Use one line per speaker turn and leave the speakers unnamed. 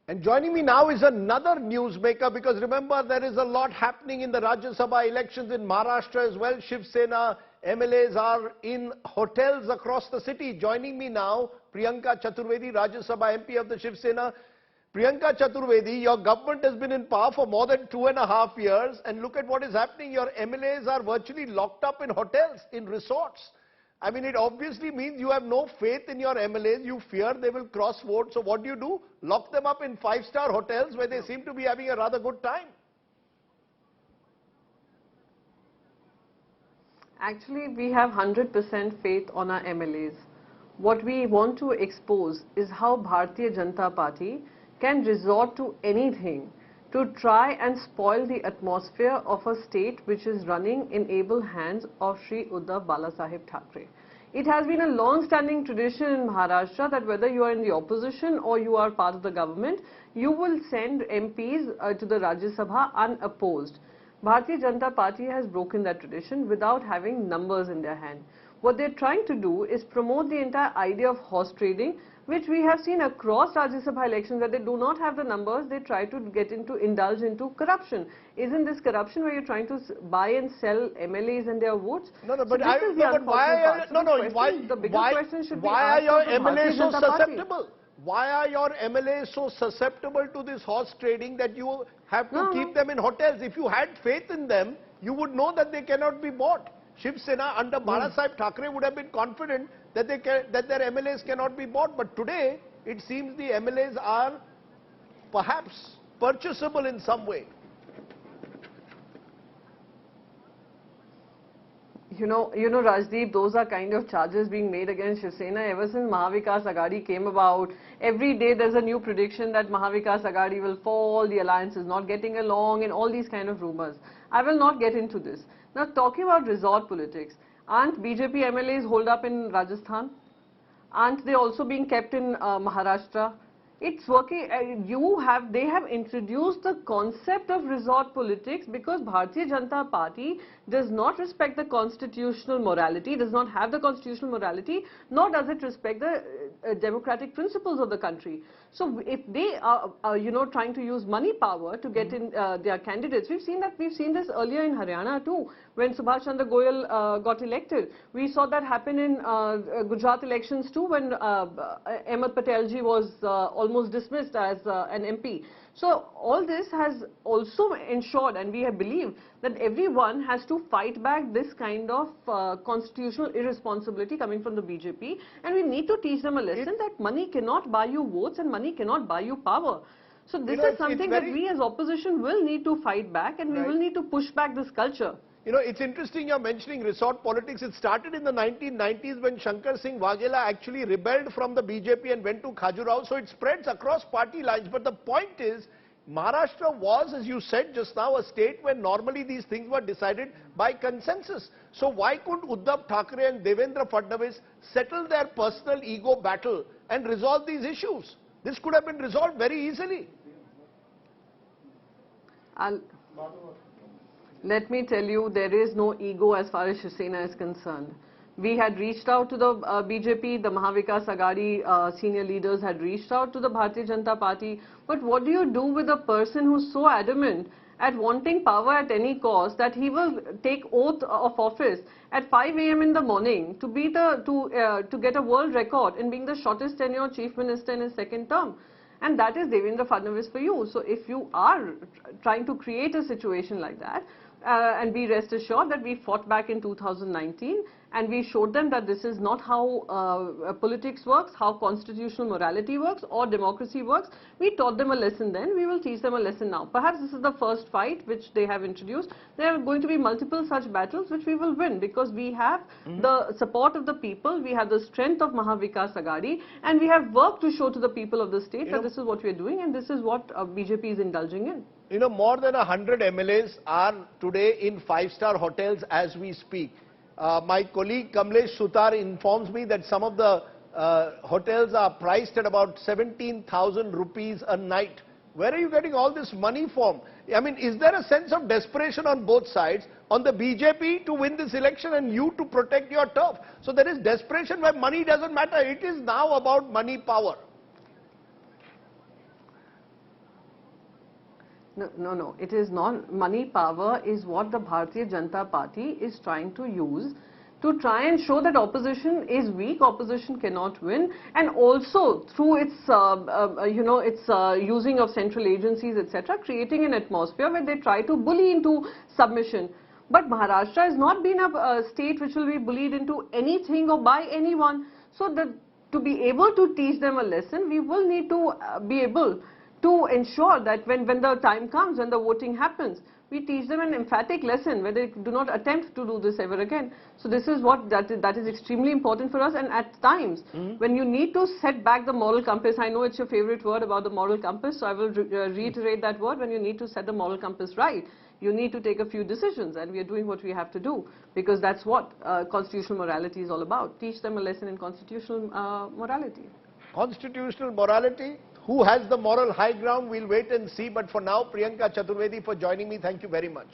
And joining me now is another newsmaker, because remember, there is a lot happening in the Rajya Sabha elections in Maharashtra as well. Shiv Sena MLAs are in hotels across the city. Joining me now, Priyanka Chaturvedi, Rajya Sabha MP of the Shiv Sena. Priyanka Chaturvedi, your government has been in power for more than 2.5 years, and look at what is happening. Your MLAs are virtually locked up in hotels, in resorts. I mean, it obviously means you have no faith in your MLAs. You fear they will cross vote. So what do? Lock them up in 5-star hotels where they seem to be having a rather good time.
Actually, we have 100% faith on our MLAs. What we want to expose is how Bharatiya Janata Party can resort to anything to try and spoil the atmosphere of a state which is running in able hands of Shri Uddhav Balasaheb Thackeray. It has been a long-standing tradition in Maharashtra that whether you are in the opposition or you are part of the government, you will send MPs to the Rajya Sabha unopposed. Bharatiya Janata Party has broken that tradition without having numbers in their hand. What they're trying to do is promote the entire idea of horse trading, which we have seen across Rajya Sabha elections, that they do not have the numbers, they try to indulge into corruption. Isn't this corruption where you're trying to buy and sell MLAs and their votes?
No, but why are your MLAs so susceptible? Why are your MLAs so susceptible to this horse trading that you have to keep them in hotels? If you had faith in them, you would know that they cannot be bought. Shiv Sena under Balasaheb Thackeray would have been confident that their MLAs cannot be bought. But today, it seems the MLAs are perhaps purchasable in some way.
You know, Rajdeep, those are kind of charges being made against Shiv Sena ever since Mahavikas Aghadi came about. Every day there's a new prediction that Mahavikas Aghadi will fall, the alliance is not getting along, and all these kind of rumors. I will not get into this. Now, talking about resort politics, aren't BJP MLAs holed up in Rajasthan? Aren't they also being kept in Maharashtra? It's working. They have introduced the concept of resort politics because Bharatiya Janata Party does not respect the constitutional morality, does not have the constitutional morality, nor does it respect the democratic principles of the country. So if they are, trying to use money power to get in their candidates, we've seen this earlier in Haryana too, when Subhash Chandra Goyal got elected. We saw that happen in Gujarat elections too, when Ahmed Patelji was almost dismissed as an MP. So all this has also ensured, and we believe that everyone has to fight back this kind of constitutional irresponsibility coming from the BJP, and we need to teach them a lesson that money cannot buy you votes and money cannot buy you power. So this is something that we as opposition will need to fight back, and we will need to push back this culture.
You know, it's interesting you're mentioning resort politics. It started in the 1990s when Shankar Singh Waghela actually rebelled from the BJP and went to Khajuraho. So it spreads across party lines. But the point is, Maharashtra was, as you said just now, a state where normally these things were decided by consensus. So why couldn't Uddhav Thackeray and Devendra Fadnavis settle their personal ego battle and resolve these issues? This could have been resolved very easily.
Let me tell you, there is no ego as far as Shiv Sena is concerned. We had reached out to the BJP, the Mahavikas Aghadi senior leaders had reached out to the Bharatiya Janata Party. But what do you do with a person who's so adamant at wanting power at any cost that he will take oath of office at 5 AM in the morning to be to get a world record in being the shortest tenure chief minister in his second term? And that is Devendra Fadnavis for you. So if you are trying to create a situation like that, and be rest assured that we fought back in 2019 and we showed them that this is not how politics works, how constitutional morality works or democracy works. We taught them a lesson then, we will teach them a lesson now. Perhaps this is the first fight which they have introduced. There are going to be multiple such battles which we will win because we have the support of the people, we have the strength of Mahavikas Aghadi, and we have work to show to the people of the state that this is what we are doing and this is what BJP is indulging in.
You know, more than 100 MLAs are today in 5-star hotels as we speak. My colleague Kamlesh Sutar informs me that some of the hotels are priced at about 17,000 rupees a night. Where are you getting all this money from? I mean, is there a sense of desperation on both sides? On the BJP to win this election and you to protect your turf. So there is desperation where money doesn't matter. It is now about money power.
No, no, no. It is not. Money power is what the Bharatiya Janata Party is trying to use to try and show that opposition is weak, opposition cannot win, and also through its, using of central agencies, etc., creating an atmosphere where they try to bully into submission. But Maharashtra has not been a state which will be bullied into anything or by anyone. So to be able to teach them a lesson, we will need to be able to ensure that when the time comes, when the voting happens, we teach them an emphatic lesson where they do not attempt to do this ever again. So this is what that is extremely important for us. And at times, when you need to set back the moral compass, I know it's your favorite word about the moral compass, so I will reiterate that word. When you need to set the moral compass right, you need to take a few decisions, and we are doing what we have to do, because that's what constitutional morality is all about. Teach them a lesson in constitutional morality.
Constitutional morality? Who has the moral high ground? We'll wait and see. But for now, Priyanka Chaturvedi, for joining me, thank you very much.